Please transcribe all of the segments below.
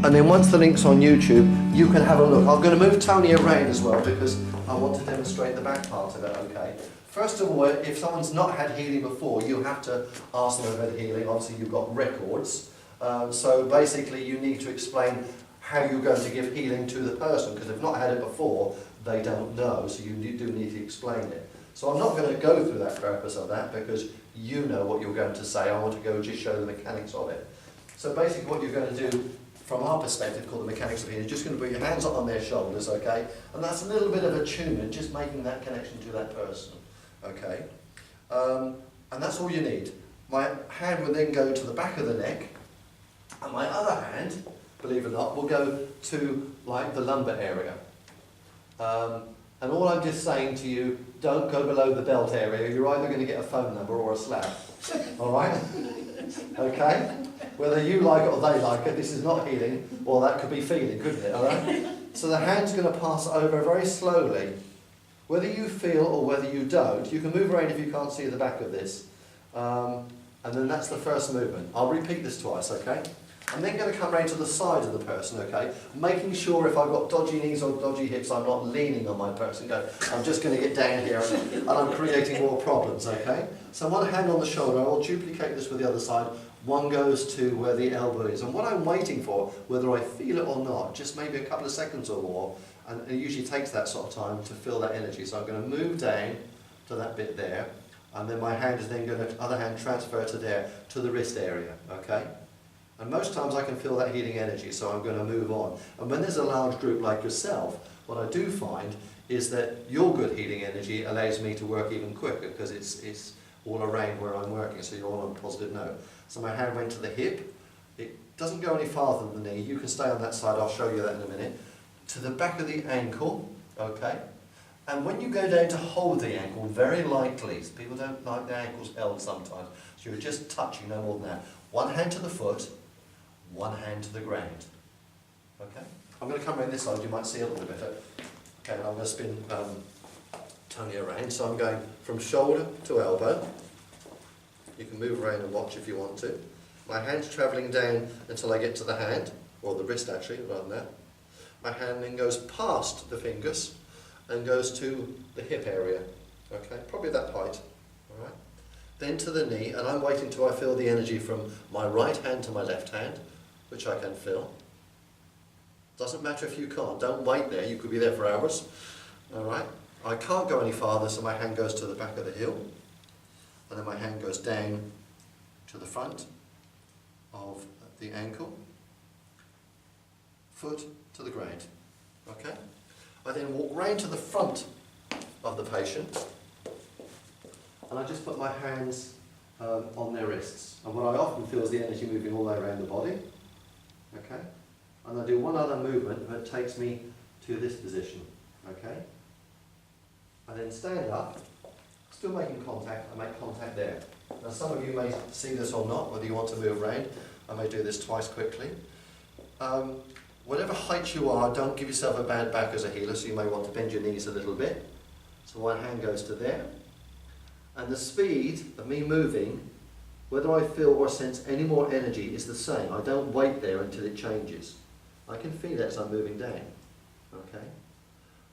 And then once the link's on YouTube, you can have a look. I'm going to move Tony around as well because I want to demonstrate the back part of it, okay? First of all, if someone's not had healing before, you have to ask them about healing. Obviously, you've got records. So basically, you need to explain how you're going to give healing to the person, because if they've not had it before, they don't know, so you do need to explain it. So I'm not going to go through that purpose of that, because you know what you're going to say. I want to go just show the mechanics of it. So basically what you're going to do, from our perspective, called the mechanics of healing, you're just going to put your hands on their shoulders, okay? And that's a little bit of attunement, just making that connection to that person, okay? And that's all you need. My hand will then go to the back of the neck, and my other hand, believe it or not, will go to like the lumbar area. And all I'm just saying to you, don't go below the belt area. You're either going to get a phone number or a slap. All right? Okay? Whether you like it or they like it, this is not healing, or that could be feeling, couldn't it? All right? So the hand's going to pass over very slowly. Whether you feel or whether you don't, you can move around if you can't see the back of this. And then that's the first movement. I'll repeat this twice, okay? I'm then going to come round to the side of the person, okay? Making sure if I've got dodgy knees or dodgy hips, I'm not leaning on my person. I'm just going to get down here and I'm creating more problems, okay? So one hand on the shoulder, I'll duplicate this with the other side. One goes to where the elbow is. And what I'm waiting for, whether I feel it or not, just maybe a couple of seconds or more, and it usually takes that sort of time to feel that energy. So I'm going to move down to that bit there, and then my hand is then going to, other hand, transfer to there, to the wrist area, okay? And most times I can feel that healing energy, so I'm going to move on. And when there's a large group like yourself, what I do find is that your good healing energy allows me to work even quicker, because it's all around where I'm working, so you're all on a positive note. So my hand went to the hip. It doesn't go any farther than the knee. You can stay on that side, I'll show you that in a minute. To the back of the ankle, okay? And when you go down to hold the ankle, very lightly, people don't like their ankles held sometimes, so you're just touching, no more than that. One hand to the foot, one hand to the ground. Okay? I'm going to come around this side, you might see a little bit better. Okay, and I'm going to spin Tony around. So I'm going from shoulder to elbow. You can move around and watch if you want to. My hand's travelling down until I get to the hand, or the wrist actually, rather than that. My hand then goes past the fingers and goes to the hip area. Okay, probably that height. All right. Then to the knee, and I'm waiting till I feel the energy from my right hand to my left hand, which I can feel. Doesn't matter if you can't, don't wait there, you could be there for hours. Alright, I can't go any farther, so my hand goes to the back of the heel, and then my hand goes down to the front of the ankle, foot to the ground. Okay? I then walk round to the front of the patient, and I just put my hands on their wrists. And what I often feel is the energy moving all the way around the body. Okay? And I do one other movement that takes me to this position. Okay? I then stand up, still making contact, I make contact there. Now some of you may see this or not, whether you want to move around. I may do this twice quickly. Whatever height you are, don't give yourself a bad back as a healer, so you may want to bend your knees a little bit. So one hand goes to there. And the speed of me moving, whether I feel or sense any more energy, is the same. I don't wait there until it changes. I can feel it as I'm moving down. Okay?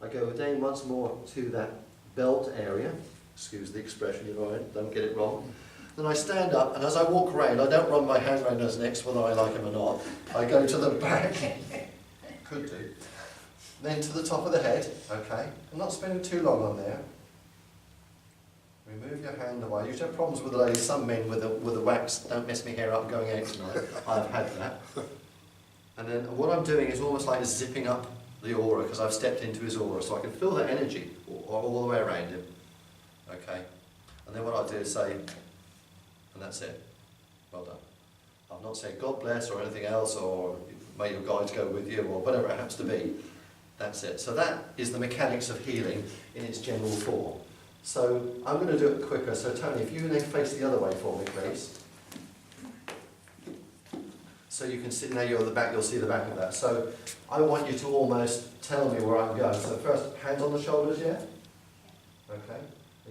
I go down once more to that belt area. Excuse the expression, you know, don't get it wrong. Then I stand up, and as I walk around, I don't run my hand around those necks, whether I like them or not. I go to the back. Could do. Then to the top of the head. Okay? I'm not spending too long on there. Remove your hand away. You used to have problems with the ladies, some men with the wax, don't mess me hair up going out tonight. I've had that. And then what I'm doing is almost like zipping up the aura, because I've stepped into his aura, so I can feel that energy all the way around him. Okay? And then what I'll do is say, and that's it. Well done. I've not said God bless or anything else, or may your guides go with you, or whatever it happens to be. That's it. So that is the mechanics of healing in its general form. So I'm going to do it quicker. So Tony, if you then face the other way for me, please. So you can see, now you're at the back, you'll see the back of that. So I want you to almost tell me where I'm going. So first, hands on the shoulders, yeah? Okay.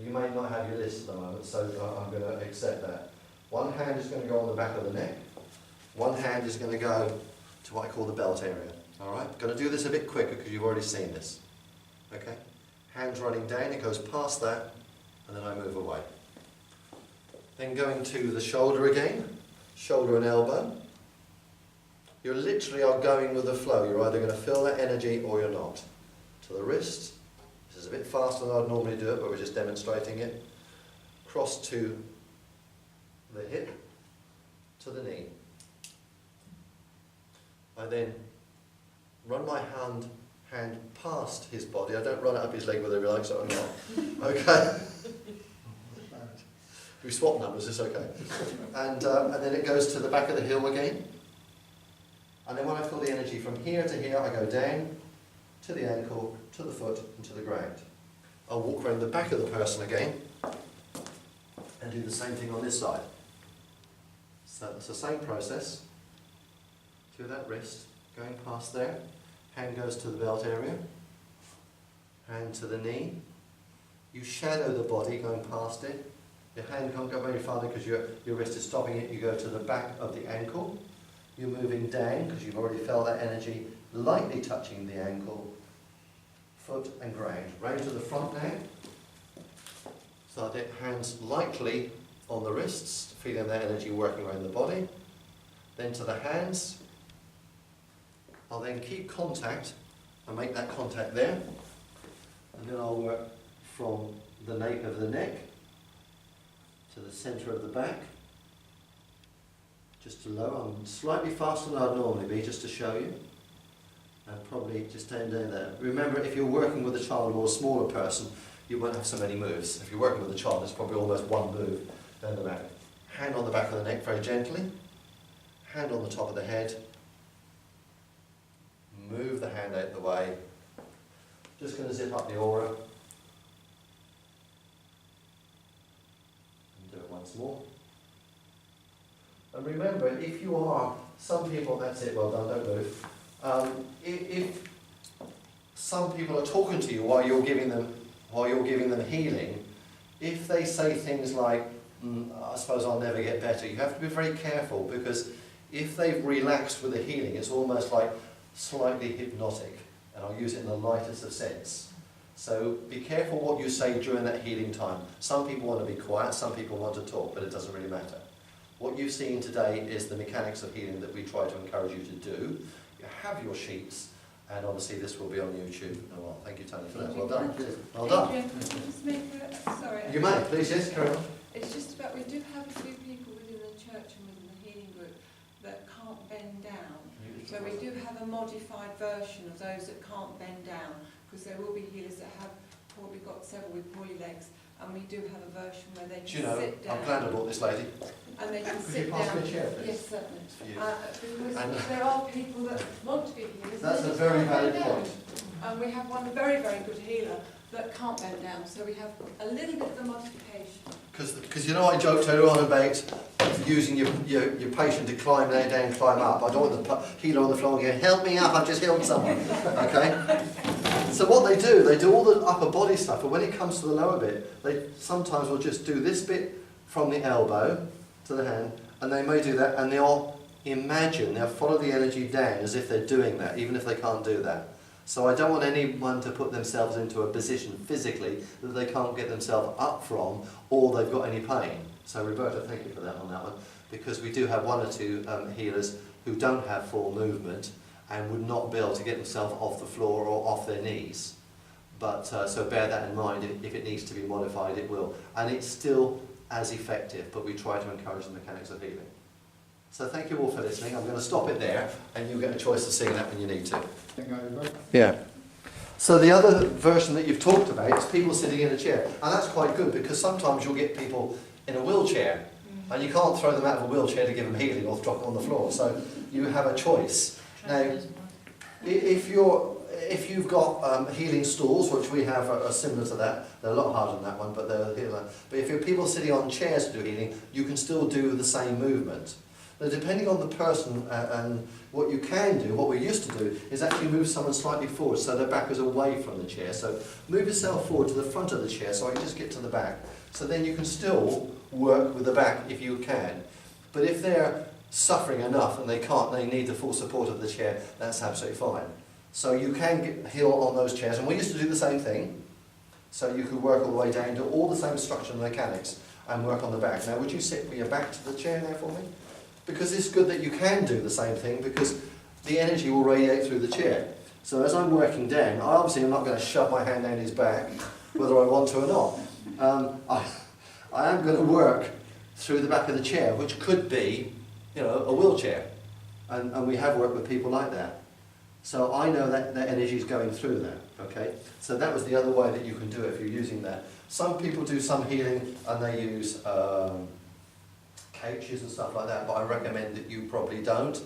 You may not have your list at the moment, so I'm going to accept that. One hand is going to go on the back of the neck. One hand is going to go to what I call the belt area. All right, going to do this a bit quicker because you've already seen this. Okay, hands running down, it goes past that, and then I move away. Then going to the shoulder again, shoulder and elbow. You literally are going with the flow. You're either going to feel that energy or you're not. To the wrist. This is a bit faster than I'd normally do it, but we're just demonstrating it. Cross to the hip, to the knee. I then run my hand past his body. I don't run it up his leg whether he likes it or not. Okay. We swap numbers, it's okay. And then it goes to the back of the heel again. And then when I feel the energy from here to here, I go down to the ankle, to the foot, and to the ground. I'll walk around the back of the person again and do the same thing on this side. So it's the same process. Through that wrist, going past there. Hand goes to the belt area. Hand to the knee. You shadow the body going past it. Your hand can't go very far because your wrist is stopping it. You go to the back of the ankle. You're moving down because you've already felt that energy lightly touching the ankle, foot and ground. Round to the front now. So the hands lightly on the wrists, feeling that energy working around the body. Then to the hands. I'll then keep contact and make that contact there. And then I'll work from the nape of the neck to the centre of the back, just to lower. I'm slightly faster than I'd normally be, just to show you, and probably just down there. Remember, if you're working with a child or a smaller person, you won't have so many moves. If you're working with a child, it's probably almost one move down the back. Hand on the back of the neck very gently, hand on the top of the head, move the hand out the way, just going to zip up the aura. Once more. And remember, if you are, some people, that's it, well done, don't move. If some people are talking to you while you're giving them healing, if they say things like, I suppose I'll never get better, you have to be very careful, because if they've relaxed with the healing, it's almost like slightly hypnotic, and I'll use it in the lightest of sense. So be careful what you say during that healing time. Some people want to be quiet, some people want to talk, but it doesn't really matter. What you've seen today is the mechanics of healing that we try to encourage you to do. You have your sheets, and obviously this will be on YouTube. Oh, well, thank you, Tony, for that. Well done. Well done. Adrian, can I just make sorry. You may, please, yes, carry on. It's just about, we do have a few people within the church and within the healing group that can't bend down. So we do have a modified version of those that can't bend down, because there will be healers that have probably got several with poorly legs, and we do have a version where they can sit down. I'm glad I brought this lady. And they can Could sit you pass down. me a chair, please? Yes, certainly. For you. Because there are people that want to be healers. That's and a they very just can't valid bend down. point. And we have one very, very good healer that can't bend down, so we have a little bit of a modification. Because you know I joked earlier on about using your patient to climb down, climb up. I don't want the healer on the floor going, help me up, I've just healed someone. Okay? So what they do all the upper body stuff, but when it comes to the lower bit, they sometimes will just do this bit from the elbow to the hand, and they may do that, and they'll follow the energy down as if they're doing that, even if they can't do that. So I don't want anyone to put themselves into a position physically that they can't get themselves up from, or they've got any pain. So Roberta, thank you for that on that one, because we do have one or two healers who don't have full movement and would not be able to get themselves off the floor or off their knees. But so bear that in mind. If it needs to be modified, it will, and it's still as effective. But we try to encourage the mechanics of healing. So thank you all for listening. I'm going to stop it there, and you'll get a choice to sing that when you need to. Yeah. So the other version that you've talked about is people sitting in a chair, and that's quite good, because sometimes you'll get people in a wheelchair, and you can't throw them out of a wheelchair to give them healing or drop them on the floor. So you have a choice. Now, if you've got healing stools, which we have are similar to that, they're a lot harder than that one, but they're healing. But if you're people sitting on chairs to do healing, you can still do the same movement. Now, depending on the person and what you can do, what we used to do is actually move someone slightly forward so their back is away from the chair. So move yourself forward to the front of the chair so I can just get to the back. So then you can still work with the back if you can. But if they're suffering enough and they need the full support of the chair, that's absolutely fine. So you can heal on those chairs, and we used to do the same thing. So you could work all the way down, do all the same structural mechanics, and work on the back. Now, would you sit with your back to the chair there for me? Because it's good that you can do the same thing, because the energy will radiate through the chair. So as I'm working down, I obviously am not going to shove my hand down his back, whether I want to or not. I am going to work through the back of the chair, which could be, you know, a wheelchair. And we have worked with people like that. So I know that energy is going through there, okay? So that was the other way that you can do it if you're using that. Some people do some healing and they use couches and stuff like that, but I recommend that you probably don't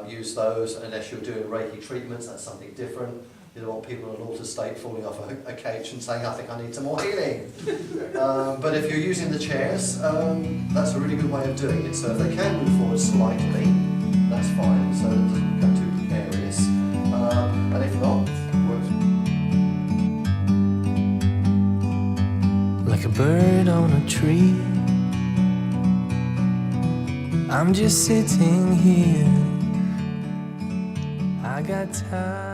use those unless you're doing Reiki treatments. That's something different. You don't want people in an altered state falling off a couch and saying, I think I need some more healing. But if you're using the chairs, that's a really good way of doing it. So if they can move forward slightly, that's fine, so it doesn't go too precarious. And if not, works. Like a bird on a tree, I'm just sitting here. I got time.